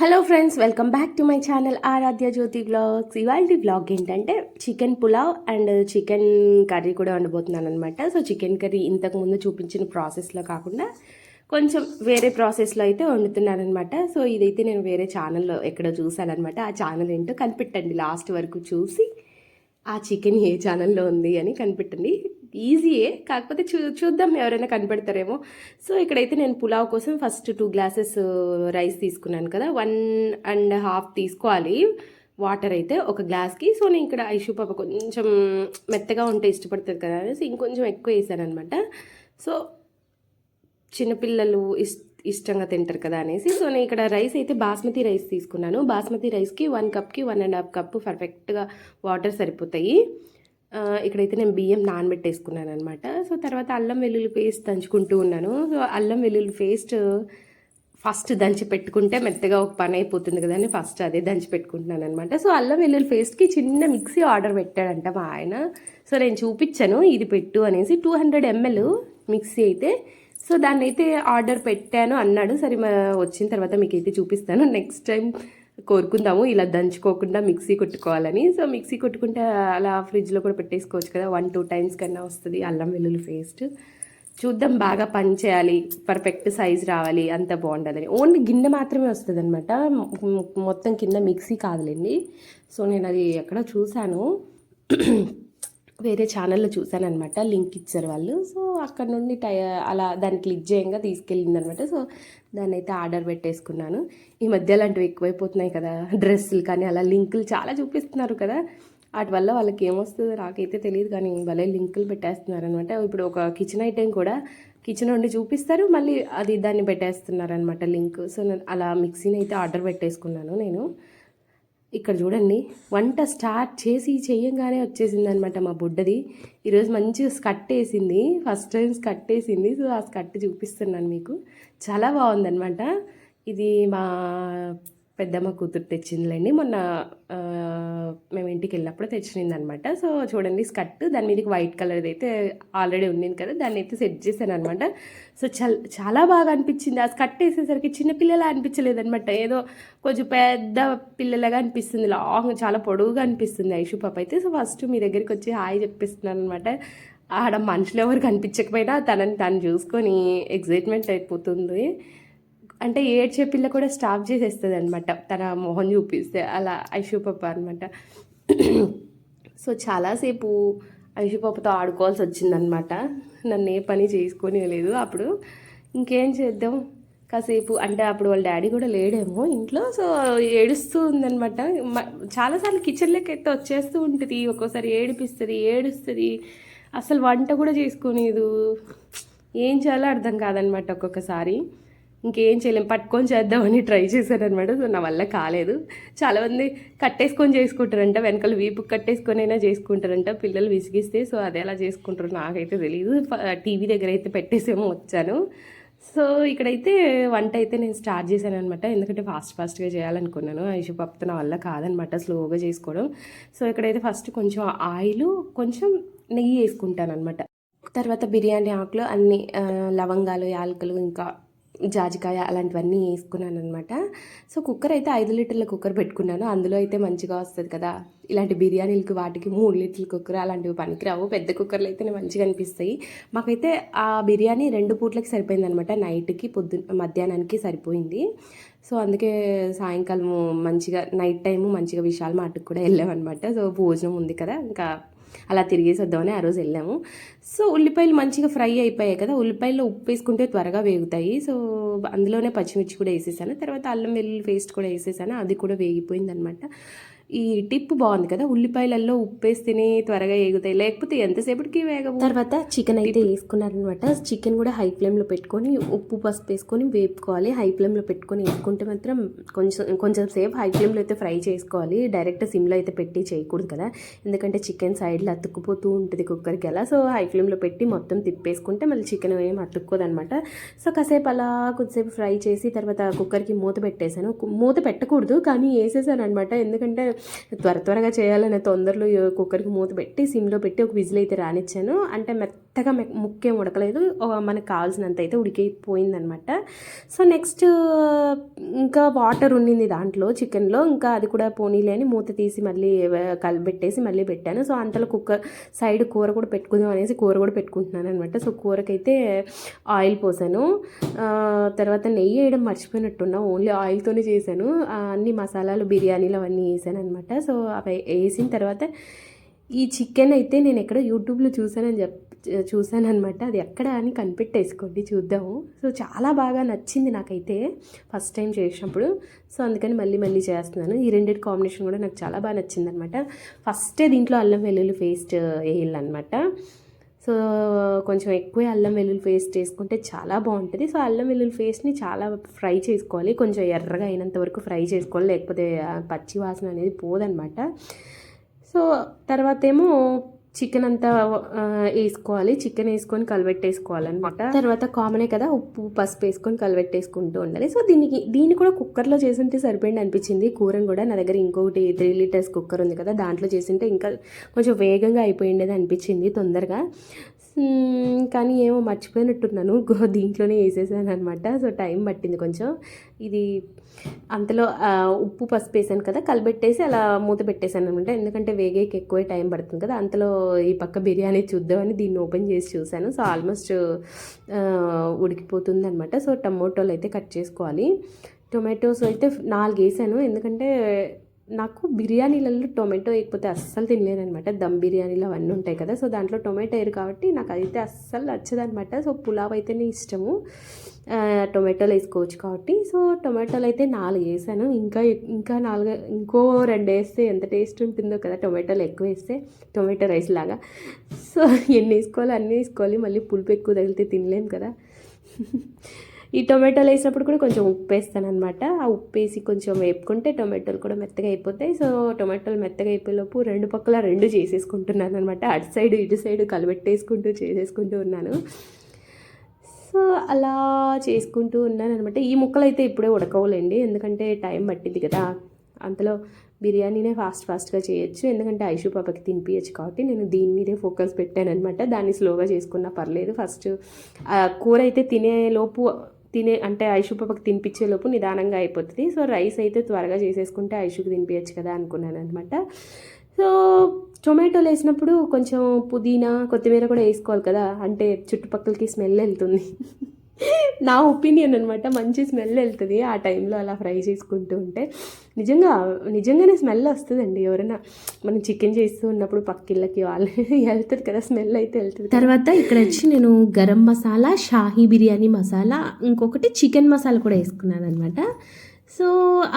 Hello friends, welcome back to my channel Aaradhya Jyothi vlogs. ఇవాళ vlog ఏంటంటే chicken pulao and chicken curry కూడా వండబోతున్నాను అనమాట. సో చికెన్ కర్రీ ఇంతకుముందు చూపించిన ప్రాసెస్లో కాకుండా కొంచెం వేరే ప్రాసెస్లో అయితే వండుతున్నాను అనమాట. సో ఇదైతే నేను వేరే ఛానల్లో ఎక్కడో చూసానమాట. ఆ ఛానల్ ఏంటో కనిపెట్టండి, లాస్ట్ వరకు చూసి ఆ చికెన్ ఏ ఛానల్లో ఉంది అని కనిపెట్టండి. ఈజీయే, కాకపోతే చూద్దాం ఎవరైనా కనిపెడతారేమో. సో ఇక్కడైతే నేను పులావ్ కోసం ఫస్ట్ 2 గ్లాసెస్ రైస్ తీసుకున్నాను కదా, 1.5 తీసుకోవాలి వాటర్ అయితే ఒక గ్లాస్కి. సో నేను ఇక్కడ ఐషు పాప కొంచెం మెత్తగా ఉంటే ఇష్టపడుతుంది కదా అనేసి ఇంకొంచెం ఎక్కువ వేసాను అనమాట. సో చిన్నపిల్లలు ఇష్టంగా తింటారు కదా అనేసి. సో నేను ఇక్కడ రైస్ అయితే బాస్మతి రైస్ తీసుకున్నాను. బాస్మతి రైస్కి 1 కప్కి 1.5 కప్పు పర్ఫెక్ట్గా వాటర్ సరిపోతాయి. ఇక్కడైతే నేను బియ్యం నానబెట్టేసుకున్నాను అనమాట. సో తర్వాత అల్లం వెల్లుల్లి పేస్ట్ దంచుకుంటూ ఉన్నాను. సో అల్లం వెల్లుల్లి పేస్ట్ ఫస్ట్ దంచి పెట్టుకుంటే మెత్తగా ఒక పని అయిపోతుంది కదా అని ఫస్ట్ అదే దంచి పెట్టుకుంటున్నాను అనమాట. సో అల్లం వెల్లుల్లి పేస్ట్కి చిన్న మిక్సీ ఆర్డర్ పెట్టాడంట మా ఆయన. సో నేను చూపించాను ఇది పెట్టు అనేసి. 200 ml మిక్సీ అయితే. సో దాన్ని అయితే ఆర్డర్ పెట్టాను అన్నాడు. సరే వచ్చిన తర్వాత మీకైతే చూపిస్తాను. నెక్స్ట్ టైం కోరుకుందాము ఇలా దంచుకోకుండా మిక్సీ కొట్టుకోవాలని. సో మిక్సీ కొట్టుకుంటే అలా ఫ్రిడ్జ్లో కూడా పెట్టేసుకోవచ్చు కదా, 1-2 టైమ్స్ కన్నా వస్తుంది అల్లం వెల్లుల్లి పేస్ట్. చూద్దాం, బాగా పని చేయాలి, పర్ఫెక్ట్ సైజ్ రావాలి, అంత బాగుండాలని. ఓన్లీ గిన్నె మాత్రమే వస్తుంది అనమాట, మొత్తం కింద మిక్సీ కాదులేండి. సో నేను అది ఎక్కడో చూశాను, వేరే ఛానల్లో చూశాను అనమాట, లింక్ ఇచ్చారు వాళ్ళు. సో అక్కడ నుండి అలా దాన్ని క్లిక్ చేయంగా తీసుకెళ్ళింది అనమాట. సో దాన్ని అయితే ఆర్డర్ పెట్టేసుకున్నాను. ఈ మధ్య అలాంటివి ఎక్కువైపోతున్నాయి కదా, డ్రెస్సులు కానీ అలా లింకులు చాలా చూపిస్తున్నారు కదా, వాటి వల్ల వాళ్ళకి ఏమొస్తుందో నాకైతే తెలియదు కానీ భలే లింకులు పెట్టేస్తున్నారు అనమాట. ఇప్పుడు ఒక కిచెన్ ఐటెం కూడా కిచెన్ నుండి చూపిస్తారు, మళ్ళీ అది దాన్ని పెట్టేస్తున్నారు అనమాట లింక్. సో అలా మిక్సీని అయితే ఆర్డర్ పెట్టేసుకున్నాను నేను. ఇక్కడ చూడండి, వంట స్టార్ట్ చేసి చెయ్యంగానే వచ్చేసింది అనమాట మా బుడ్డది. ఈరోజు మంచిగా స్కట్ వేసింది, ఫస్ట్ టైం స్కట్ వేసింది. సో ఆ స్కట్ చూపిస్తున్నాను మీకు, చాలా బాగుందనమాట. ఇది మా పెద్దమ్మ కూతురు తెచ్చిందిలేండి, మొన్న మేము ఇంటికి వెళ్ళినప్పుడు తెచ్చింది అనమాట. సో చూడండి స్కర్ట్, దాని మీదకి వైట్ కలర్ది అయితే ఆల్రెడీ ఉండింది కదా, దాన్ని అయితే సెట్ చేశాను అనమాట. సో చాలా బాగా అనిపించింది. ఆ స్కర్ట్ వేసేసరికి చిన్నపిల్లలా అనిపించలేదు అనమాట, ఏదో కొంచెం పెద్ద పిల్లలుగా అనిపిస్తుంది, లాంగ్ చాలా పొడవుగా అనిపిస్తుంది ఐషు పాప అయితే. సో ఫస్ట్ మీ దగ్గరికి వచ్చి హాయ్ చెప్పిస్తున్నాను అనమాట. ఆడ మనుషులు ఎవరు కనిపించకపోయినా తనని తను చూసుకొని ఎగ్జైట్మెంట్ అయిపోతుంది. అంటే ఏడ్చే పిల్ల కూడా స్టాప్ చేసేస్తుంది అనమాట తన మొహం చూపిస్తే, అలా ఐషు పాప అనమాట. సో చాలాసేపు ఐషు పాపతో ఆడుకోవాల్సి వచ్చిందనమాట, నన్ను ఏ పని చేసుకొని లేదు. అప్పుడు ఇంకేం చేద్దాం, కాసేపు అంటే అప్పుడు వాళ్ళ డాడీ కూడా లేడేమో ఇంట్లో. సో ఏడుస్తూ ఉందనమాట. చాలాసార్లు కిచెన్లోకి అయితే వచ్చేస్తూ ఉంటుంది, ఒక్కోసారి ఏడుస్తుంది, అసలు వంట కూడా చేసుకోలేదు. ఏం చేయాలో అర్థం కాదనమాట ఒక్కొక్కసారి. ఇంకేం చేయలేం, పట్టుకొని చేద్దామని ట్రై చేశారనమాట. సో నా వల్ల కాలేదు. చాలామంది కట్టేసుకొని చేసుకుంటారంట, వెనకాల వీపు కట్టేసుకొని అయినా చేసుకుంటారంట పిల్లలు విసిగిస్తే. సో అదే అలా చేసుకుంటారు నాకైతే తెలియదు. టీవీ దగ్గర అయితే పెట్టేసేమో వచ్చాను. సో ఇక్కడైతే వంట అయితే నేను స్టార్ట్ చేశాను అనమాట, ఎందుకంటే ఫాస్ట్గా చేయాలనుకున్నాను. ఐషు పప్పు నా వల్ల కాదనమాట స్లోగా చేసుకోవడం. సో ఇక్కడైతే ఫస్ట్ కొంచెం ఆయిల్, కొంచెం నెయ్యి వేసుకుంటాను అనమాట. తర్వాత బిర్యానీ ఆకులు అన్ని లవంగాలు, యాలకులు, ఇంకా జాజికాయ అలాంటివన్నీ వేసుకున్నాను అనమాట. సో కుక్కర్ అయితే 5 లీటర్ల కుక్కర్ పెట్టుకున్నాను, అందులో అయితే మంచిగా వస్తుంది కదా. ఇలాంటి బిర్యానీలకి వాటికి 3 లీటర్ల కుక్కర్ అలాంటివి పనికిరావు, పెద్ద కుక్కర్లు అయితేనే మంచిగా అనిపిస్తాయి. మాకైతే ఆ బిర్యానీ 2 పూట్లకి సరిపోయింది అనమాట, నైట్కి మధ్యాహ్నానికి సరిపోయింది. సో అందుకే సాయంకాలం మంచిగా నైట్ టైము మంచిగా విశాల్ మార్ట్కి కూడా వెళ్ళామన్నమాట. సో భోజనం ఉంది కదా, ఇంకా అలా తిరిగేసి వద్దామని ఆ రోజు వెళ్ళాము. సో ఉల్లిపాయలు మంచిగా ఫ్రై అయిపోయాయి కదా, ఉల్లిపాయల్లో ఉప్పు వేసుకుంటే త్వరగా వేగుతాయి. సో అందులోనే పచ్చిమిర్చి కూడా వేసేసాను, తర్వాత అల్లం వెల్లుల్లి పేస్ట్ కూడా వేసేసాను, అది కూడా వేగిపోయింది అనమాట. ఈ టిప్ బాగుంది కదా, ఉల్లిపాయలలో ఉప్పు వేస్తేనే త్వరగా వేగుతాయి, లేకపోతే ఎంతసేపటికి వేగవు. తర్వాత చికెన్ అయితే వేసుకున్నారనమాట. చికెన్ కూడా హై ఫ్లేమ్లో పెట్టుకొని ఉప్పు పసుపు వేసుకొని వేపుకోవాలి. హై ఫ్లేమ్లో పెట్టుకొని వేసుకుంటే మాత్రం కొంచెం సేపు హై ఫ్లేమ్లో అయితే ఫ్రై చేసుకోవాలి, డైరెక్ట్ సిమ్లో అయితే పెట్టి చేయకూడదు కదా, ఎందుకంటే చికెన్ సైడ్లో అతుక్కుపోతూ ఉంటుంది కుక్కర్కి అలా. సో హై ఫ్లేమ్లో పెట్టి మొత్తం తిప్పేసుకుంటే మళ్ళీ చికెన్ ఏం అతుక్కోదనమాట. సో కాసేపు అలా కొద్దిసేపు ఫ్రై చేసి తర్వాత కుక్కర్కి మూత పెట్టేశాను. మూత పెట్టకూడదు కానీ వేసేసాను అనమాట, ఎందుకంటే త్వరగా చేయాలనే తొందరలో కుక్కర్కి మూత పెట్టి సిమ్లో పెట్టి ఒక విజిల్ అయితే రానిచ్చాను. అంటే మెత్తగా ముక్కేం ఉడకలేదు, మనకు కావాల్సినంత అయితే ఉడికిపోయిందనమాట. సో నెక్స్ట్ ఇంకా వాటర్ ఉండింది దాంట్లో చికెన్లో, ఇంకా అది కూడా పోనీలే అని మూత తీసి మళ్ళీ కలిపెట్టేసి మళ్ళీ పెట్టాను. సో అంతలో కుక్కర్ సైడ్ కూర కూడా పెట్టుకుందాం అనేసి కూర కూడా పెట్టుకుంటున్నాను అనమాట. సో కూరకైతే ఆయిల్ పోసాను, తర్వాత నెయ్యి వేయడం మర్చిపోయినట్టున్నా, ఓన్లీ ఆయిల్తోనే చేశాను. అన్ని మసాలాలు బిర్యానీలు అవన్నీ వేసాను అనమాట. సో అవి వేసిన తర్వాత ఈ చికెన్ అయితే నేను ఎక్కడ యూట్యూబ్లో చూసాను అనమాట. అది ఎక్కడ అని కనిపెట్టేసుకోండి, చూద్దాము. సో చాలా బాగా నచ్చింది నాకైతే ఫస్ట్ టైం చేసినప్పుడు. సో అందుకని మళ్ళీ చేస్తున్నాను. ఈ రెండింటి కాంబినేషన్ కూడా నాకు చాలా బాగా నచ్చింది అనమాట. ఫస్టే దీంట్లో అల్లం వెల్లుల్లి పేస్ట్ వేయాలన్నమాట. సో కొంచెం ఎక్కువ అల్లం వెల్లుల్లి పేస్ట్ వేసుకుంటే చాలా బాగుంటుంది. సో అల్లం వెల్లుల్లి పేస్ట్ని చాలా ఫ్రై చేసుకోవాలి, కొంచెం ఎర్రగా అయినంత వరకు ఫ్రై చేసుకోవాలి, లేకపోతే పచ్చి వాసన అనేది పోదనమాట. సో తర్వాత ఏమో చికెన్ అంతా వేసుకోవాలి, చికెన్ వేసుకొని కలిపెట్టేసుకోవాలన్నమాట. తర్వాత కామనే కదా, ఉప్పు పసుపు వేసుకొని కలిపెట్టేసుకుంటూ ఉండాలి. సో దీన్ని కూడా కుక్కర్లో చేసుంటే సరిపోయింది అనిపించింది. కూరని కూడా నా దగ్గర ఇంకొకటి 3 లీటర్స్ కుక్కర్ ఉంది కదా, దాంట్లో చేసింటే ఇంకా కొంచెం వేగంగా అయిపోయిండేది అనిపించింది తొందరగా. కానీ ఏమో మర్చిపోయినట్టున్నాను, దీంట్లోనే వేసేసాను అనమాట. సో టైం పట్టింది కొంచెం. ఇది అంతలో ఉప్పు పసుపు వేసాను కదా, కలిపెట్టేసి అలా మూత పెట్టేశాను అనమాట. ఎందుకంటే వేగేకి ఎక్కువ టైం పడుతుంది కదా. అంతలో ఈ పక్క బిర్యానీ చూద్దామని దీన్ని ఓపెన్ చేసి చూశాను. సో ఆల్మోస్ట్ ఉడికిపోతుంది అనమాట. సో టమోటోలు అయితే కట్ చేసుకోవాలి. టొమాటోస్ అయితే 4 వేసాను, ఎందుకంటే నాకు బిర్యానీలలో టొమాటో వేయకపోతే అస్సలు తినలేనమాట. దమ్ బిర్యానీలు అవన్నీ ఉంటాయి కదా, సో దాంట్లో టొమాటో వేయరు కాబట్టి నాకు అయితే అస్సలు నచ్చదనమాట. సో పులావ్ అయితేనే ఇష్టము, టొమాటోలు వేసుకోవచ్చు కాబట్టి. సో టొమాటోలు అయితే 4 వేసాను, ఇంకా 4 ఇంకో 2 వేస్తే ఎంత టేస్ట్ ఉంటుందో కదా, టొమాటోలు ఎక్కువ వేస్తే టొమాటో రైస్ లాగా. సో ఎన్ని వేసుకోవాలి అన్నీ వేసుకోవాలి, మళ్ళీ పులుపు ఎక్కువ తగిలితే తినలేము కదా. ఈ టొమాటోలు వేసినప్పుడు కూడా కొంచెం ఉప్పు వేస్తాను అనమాట. ఆ ఉప్పు వేసి కొంచెం వేపుకుంటే టొమాటోలు కూడా మెత్తగా అయిపోతాయి. సో టొమాటోలు మెత్తగా అయిపోయేలోపు 2 పక్కల 2 చేసేసుకుంటున్నాను అనమాట. అటు సైడ్ ఇటు సైడ్ చేసేసుకుంటూ ఉన్నాను. సో అలా చేసుకుంటూ ఉన్నాను అనమాట. ఈ ముక్కలు అయితే ఇప్పుడే ఉడకవులేండి, ఎందుకంటే టైం పట్టింది కదా. అంతలో బిర్యానీనే ఫాస్ట్గా చేయొచ్చు, ఎందుకంటే ఐషు పాపకి తినిపించచ్చు కాబట్టి నేను దీని మీదే ఫోకస్ పెట్టాను అనమాట. దాన్ని స్లోగా చేసుకున్నా పర్లేదు. ఫస్ట్ కూర అయితే అంటే ఐషు పాపకి తినిపించేలోపు నిదానంగా అయిపోతుంది. సో రైస్ అయితే త్వరగా చేసేసుకుంటే ఐషుకి తినిపించచ్చు కదా అనుకున్నాను అనమాట. సో టొమాటోలు వేసినప్పుడు కొంచెం పుదీనా కొత్తిమీర కూడా వేసుకోవాలి కదా, అంటే చుట్టుపక్కలకి స్మెల్ వెళ్తుంది. నా ఒపీనియన్ అనమాట, మంచి స్మెల్ వెళ్తుంది ఆ టైంలో అలా ఫ్రై చేసుకుంటూ ఉంటే. నిజంగానే స్మెల్ వస్తుందండి. ఎవరైనా మనం చికెన్ చేస్తూ ఉన్నప్పుడు పక్కిళ్ళకి వాళ్ళు వెళ్తుంది కదా, స్మెల్ అయితే వెళ్తుంది. తర్వాత ఇక్కడ వచ్చి నేను గరం మసాలా, షాహీ బిర్యానీ మసాలా, ఇంకొకటి చికెన్ మసాలా కూడా వేసుకున్నాను అనమాట. సో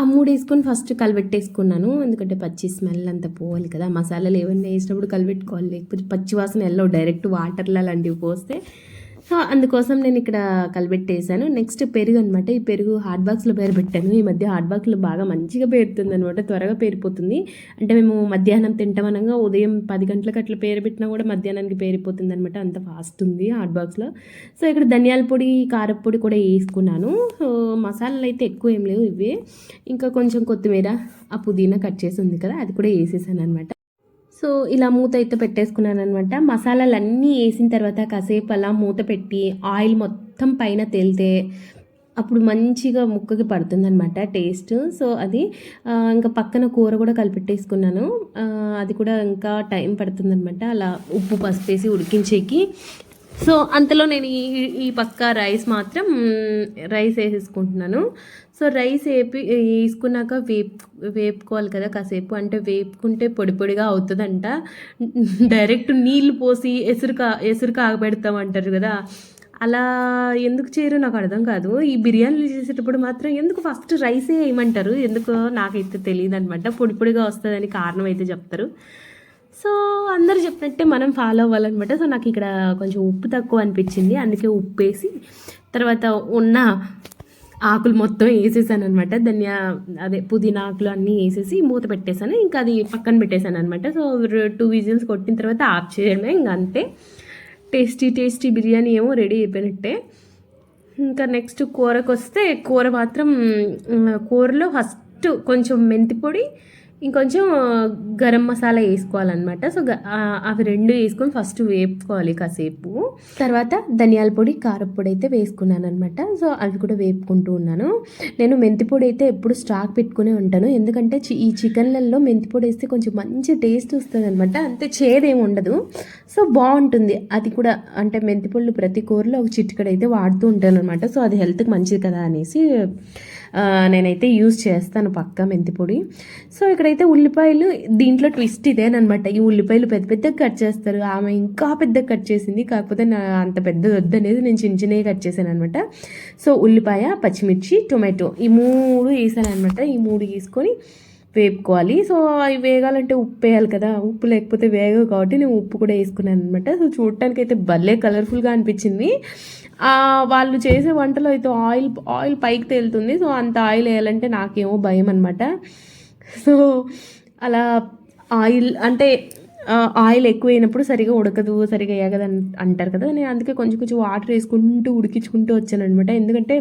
ఆ 3 వేసుకొని ఫస్ట్ కలిపెట్టేసుకున్నాను, ఎందుకంటే పచ్చి స్మెల్ అంతా పోవాలి కదా. మసాలాలు ఏమన్నా వేసినప్పుడు కలిపెట్టుకోవాలి, లేకపోతే పచ్చి వాసన వెళ్ళవు డైరెక్ట్ వాటర్లో అలాంటివి పోస్తే. సో అందుకోసం నేను ఇక్కడ కలిపెట్టేసాను. నెక్స్ట్ పెరుగు అనమాట. ఈ పెరుగు హాట్ బాక్స్లో పెట్టాను. ఈ మధ్య హాట్ బాక్స్లో బాగా మంచిగా పేరుతుంది అనమాట, త్వరగా పేరిపోతుంది. అంటే మేము మధ్యాహ్నం తింటామనగా ఉదయం 10 గంటలకు అట్లా పెట్టినా కూడా మధ్యాహ్నానికి పేరిపోతుంది అనమాట, అంత ఫాస్ట్ ఉంది హాట్ బాక్స్లో. సో ఇక్కడ ధనియాల పొడి, కారపొడి కూడా వేసుకున్నాను. సో మసాలాలు అయితే ఎక్కువ ఏం లేవు ఇవే, ఇంకా కొంచెం కొత్తిమీర, ఆ పుదీనా కట్ చేసి ఉంది కదా అది కూడా వేసేసాను అనమాట. సో ఇలా మూత అయితే పెట్టేసుకున్నాను అనమాట. మసాలాలు అన్నీ వేసిన తర్వాత కాసేపు అలా మూత పెట్టి ఆయిల్ మొత్తం పైన తేలితే అప్పుడు మంచిగా ముక్కకి పడుతుందన్నమాట టేస్ట్. సో అది ఇంకా పక్కన కూర కూడా కలిపెట్టేసుకున్నాను, అది కూడా ఇంకా టైం పడుతుందన్నమాట అలా ఉప్పు పసుపు వేసి ఉడికించేకి. సో అంతలో నేను ఈ పక్క రైస్ వేసేసుకుంటున్నాను. సో రైస్ వేసుకున్నాక వేపుకోవాలి కదా కాసేపు, అంటే వేపుకుంటే పొడి పొడిగా అవుతుందంట. డైరెక్ట్ నీళ్ళు పోసి ఎసురు కాగబెడతామంటారు కదా, అలా ఎందుకు చేయరు నాకు అర్థం కాదు. ఈ బిర్యానీలు చేసేటప్పుడు మాత్రం ఎందుకు ఫస్ట్ రైసే వేయమంటారు, ఎందుకో నాకైతే తెలియదు అనమాట. పొడి పొడిగా వస్తుందని కారణం అయితే చెప్తారు. సో అందరు చెప్పినట్టే మనం ఫాలో అవ్వాలన్నమాట. సో నాకు ఇక్కడ కొంచెం ఉప్పు తక్కువ అనిపించింది, అందుకే ఉప్పు వేసి తర్వాత ఉన్న ఆకులు మొత్తం వేసేసాను అనమాట. పుదీనా ఆకులు అన్నీ వేసేసి మూత పెట్టేశాను, ఇంకా అది పక్కన పెట్టేశాను అనమాట. సో 2 విజిల్స్ కొట్టిన తర్వాత ఆఫ్ చేయడమే, ఇంకా అంతే. టేస్టీ బిర్యానీ ఏమో రెడీ అయిపోయినట్టే. ఇంకా నెక్స్ట్ కూరకు వస్తే, కూరలో ఫస్ట్ కొంచెం మెంతి పొడి, ఇంకొంచెం గరం మసాలా వేసుకోవాలన్నమాట. సో అవి రెండు వేసుకొని ఫస్ట్ వేపుకోవాలి కాసేపు. తర్వాత ధనియాల పొడి, కారం పొడి అయితే వేసుకున్నాను అనమాట. సో అవి కూడా వేపుకుంటూ ఉన్నాను. నేను మెంతి పొడి అయితే ఎప్పుడు స్టాక్ పెట్టుకునే ఉంటాను, ఎందుకంటే ఈ చికెన్లలో మెంతి పొడి వేస్తే కొంచెం మంచి టేస్ట్ వస్తుంది అనమాట. అంతే చేదేమి ఉండదు, సో బాగుంటుంది అది కూడా. అంటే మెంతి పొడులు ప్రతి కూరలో ఒక చిటికెడైతే వాడుతూ ఉంటాను అనమాట. సో అది హెల్త్కి మంచిది కదా అనేసి నేనైతే యూజ్ చేస్తాను పక్కా మెంతి పొడి. సో ఇక్కడైతే ఉల్లిపాయలు, దీంట్లో ట్విస్ట్ ఇదేనమాట. ఈ ఉల్లిపాయలు పెద్ద పెద్దగా కట్ చేస్తారు, ఆమె ఇంకా పెద్దగా కట్ చేసింది. కాకపోతే నా అంత పెద్ద వద్దు అనేది నేను చిన్న చిన్నవి కట్ చేశాను అనమాట. సో ఉల్లిపాయ, పచ్చిమిర్చి, టొమాటో ఈ 3 వేసాను అనమాట. ఈ 3 వేసుకొని వేపుకోవాలి. సో అవి వేగాలంటే ఉప్పు వేయాలి కదా, ఉప్పు లేకపోతే వేగవు కాబట్టి నేను ఉప్పు కూడా వేసుకున్నాను అనమాట. సో చూడటానికి అయితే భలే కలర్ఫుల్గా అనిపించింది. వాళ్ళు చేసే వంటలో అయితే ఆయిల్ పైకి తేలుతుంది. సో అంత ఆయిల్ వేయాలంటే నాకేమో భయం అనమాట. సో అలా ఆయిల్ అంటే ఆయిల్ ఎక్కువైనప్పుడు సరిగా ఉడకదు, సరిగా వేయగదు అంటారు కదా. నేను అందుకే కొంచెం కొంచెం వాటర్ వేసుకుంటూ ఉడికించుకుంటూ వచ్చాను అనమాట. ఎందుకంటే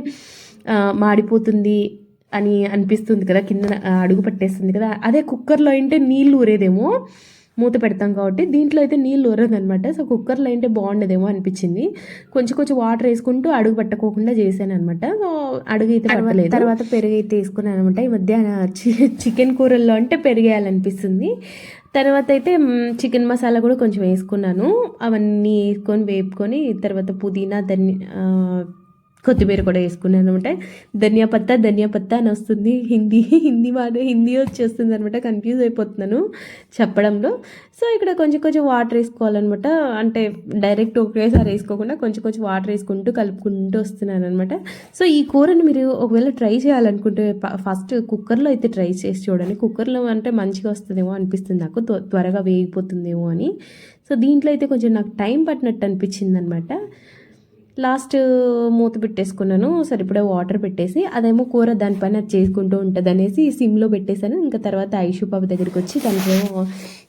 మాడిపోతుంది అని అనిపిస్తుంది కదా, కింద అడుగు పట్టేస్తుంది కదా. అదే కుక్కర్లో అయితే నీళ్ళు ఊరేదేమో, మూత పెడతాం కాబట్టి. దీంట్లో అయితే నీళ్ళు ఊరదనమాట. సో కుక్కర్లో అయితే బాగుండదేమో అనిపించింది. కొంచెం కొంచెం వాటర్ వేసుకుంటూ అడుగు పట్టకోకుండా చేశాను అనమాట. సో అడుగు అయితే పట్టలేదు. తర్వాత పెరుగు అయితే వేసుకున్నాను అనమాట. ఈ మధ్య చికెన్ కూరల్లో అంటే పెరిగేయాలనిపిస్తుంది. తర్వాత అయితే చికెన్ మసాలా కూడా కొంచెం వేసుకున్నాను. అవన్నీ వేసుకొని వేపుకొని తర్వాత పుదీనా, కొత్తిమీర కూడా వేసుకున్నాను అనమాట. ధనియా పత్తా అని వస్తుంది, హిందీ వచ్చేస్తుంది అనమాట. కన్ఫ్యూజ్ అయిపోతున్నాను చెప్పడంలో. సో ఇక్కడ కొంచెం కొంచెం వాటర్ వేసుకోవాలన్నమాట. అంటే డైరెక్ట్ ఒకేసారి వేసుకోకుండా కొంచెం కొంచెం వాటర్ వేసుకుంటూ కలుపుకుంటూ వస్తున్నాను అనమాట. సో ఈ కూరని మీరు ఒకవేళ ట్రై చేయాలనుకుంటే ఫస్ట్ కుక్కర్లో అయితే ట్రై చేసి చూడండి. కుక్కర్లో అంటే మంచిగా వస్తుందేమో అనిపిస్తుంది నాకు, త్వరగా వేగిపోతుందేమో అని. సో దీంట్లో అయితే కొంచెం నాకు టైం పట్టినట్టు అనిపించింది అనమాట. లాస్ట్ మూత పెట్టేసుకున్నాను. సరిపడా వాటర్ పెట్టేసి, అదేమో కూర దానిపైన అది చేసుకుంటూ ఉంటుంది అనేసి సిమ్లో పెట్టేశాను. ఇంకా తర్వాత ఐషు పాప దగ్గరికి వచ్చి తనకేమో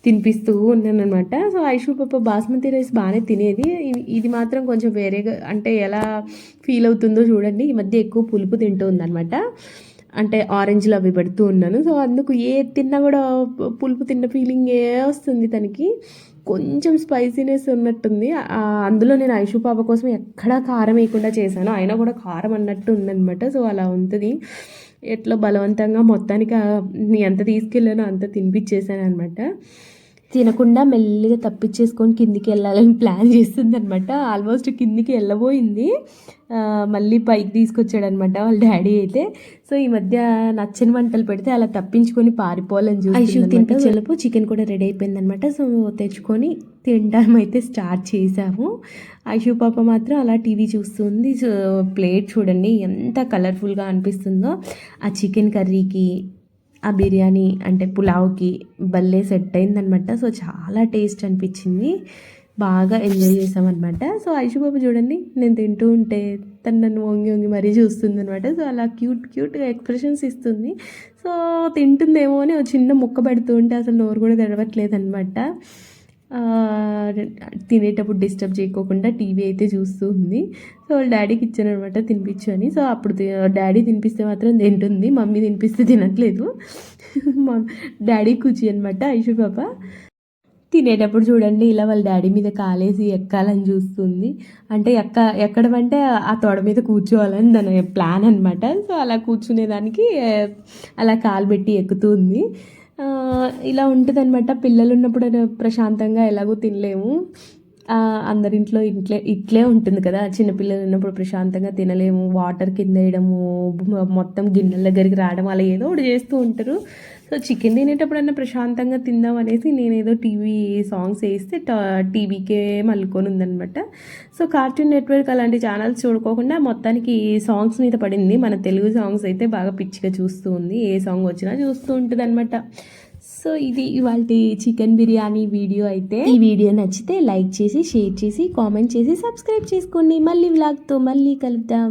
తినిపిస్తూ ఉన్నాను అనమాట. సో ఐషు పాప బాస్మతి రైస్ బాగానే తినేది, ఇది మాత్రం కొంచెం వేరేగా, అంటే ఎలా ఫీల్ అవుతుందో చూడండి. ఈ మధ్య ఎక్కువ పులుపు తింటూ ఉందనమాట. అంటే ఆరెంజ్లు అవి పెడుతూ ఉన్నాను. సో అందుకు ఏ తిన్నా కూడా పులుపు తిన్న ఫీలింగ్ వస్తుంది తనకి. కొంచెం స్పైసీనెస్ ఉన్నట్టుంది. అందులో నేను ఐషు పాప కోసం ఎక్కడా కారం వేయకుండా చేశాను, అయినా కూడా కారం అన్నట్టు ఉందనమాట. సో అలా ఉంటుంది. ఎట్లా బలవంతంగా మొత్తానికి ఎంత తీసుకెళ్ళానో అంత తినిపించేసాను అనమాట. తినకుండా మెల్లిగా తప్పించేసుకొని కిందికి వెళ్ళాలని ప్లాన్ చేస్తుంది అనమాట. ఆల్మోస్ట్ కిందికి వెళ్ళబోయింది, మళ్ళీ పైకి తీసుకొచ్చాడనమాట వాళ్ళ డాడీ అయితే. సో ఈ మధ్య నచ్చని వంటలు పెడితే అలా తప్పించుకొని పారిపోవాలని చూసి తినిపించేలోపు చికెన్ కూడా రెడీ అయిపోయిందనమాట. సో తెచ్చుకొని తినడం అయితే స్టార్ట్ చేసాము. ఐషు పాప మాత్రం అలా టీవీ చూస్తుంది. సో ప్లేట్ చూడండి ఎంత కలర్ఫుల్గా అనిపిస్తుందో. ఆ చికెన్ కర్రీకి, ఆ బిర్యానీ అంటే పులావ్కి భలే సెట్ అయిందనమాట. సో చాలా టేస్ట్ అనిపించింది, బాగా ఎంజాయ్ చేసామన్నమాట. సో ఐషు బాబు చూడండి, నేను తింటూ ఉంటే తను నన్ను వంగి మరీ చూస్తుంది అనమాట. సో అలా క్యూట్గా ఎక్స్ప్రెషన్స్ ఇస్తుంది. సో తింటుందేమో అని ఒక చిన్న ముక్క పెడుతూ ఉంటే అసలు నోరు కూడా తెరవట్లేదు అనమాట. తినేటప్పుడు డిస్టర్బ్ చేయకోకుండా టీవీ అయితే చూస్తూ ఉంది. సో వాళ్ళ డాడీకి ఇచ్చాను అనమాట తినిపించు అని. సో అప్పుడు డాడీ తినిపిస్తే మాత్రం తింటుంది, మమ్మీ తినిపిస్తే తినట్లేదు. డాడీ కూర్చి అనమాట ఐషు పాప. తినేటప్పుడు చూడండి ఇలా వాళ్ళ డాడీ మీద కాలేసి ఎక్కాలని చూస్తుంది. అంటే ఎక్కడం అంటే ఆ తొడ మీద కూర్చోవాలని దాని ప్లాన్ అనమాట. సో అలా కూర్చునేదానికి అలా కాలు పెట్టి ఎక్కుతుంది. ఇలా అనమాట. పిల్లలు ఉన్నప్పుడు ప్రశాంతంగా ఎలాగో తినలేము, అందరింట్లో ఇట్లే ఉంటుంది కదా. చిన్నపిల్లలు ఉన్నప్పుడు ప్రశాంతంగా తినలేము, వాటర్ కింద వేయడము, మొత్తం గిన్నెల దగ్గరికి రావడం, అలా ఏదో ఒకటి చేస్తూ ఉంటారు. సో చికెన్ తినేటప్పుడన్నా ప్రశాంతంగా తిందాం అనేసి నేనేదో టీవీ సాంగ్స్ వేస్తే టీవీకే మల్లుకొని ఉందనమాట. సో కార్టూన్ నెట్వర్క్ అలాంటి ఛానల్స్ చూడుకోకుండా మొత్తానికి సాంగ్స్ మీద పడింది. మన తెలుగు సాంగ్స్ అయితే బాగా పిచ్చిగా చూస్తూ ఉంది, ఏ సాంగ్ వచ్చినా చూస్తూ ఉంటుంది అనమాట. సో ఇది ఇవాళ చికెన్ బిర్యానీ వీడియో అయితే. ఈ వీడియో నచ్చితే లైక్ చేసి, షేర్ చేసి, కామెంట్ చేసి, సబ్స్క్రైబ్ చేసుకోండి. మళ్ళీ వ్లాగ్తో మళ్ళీ కలుద్దాం.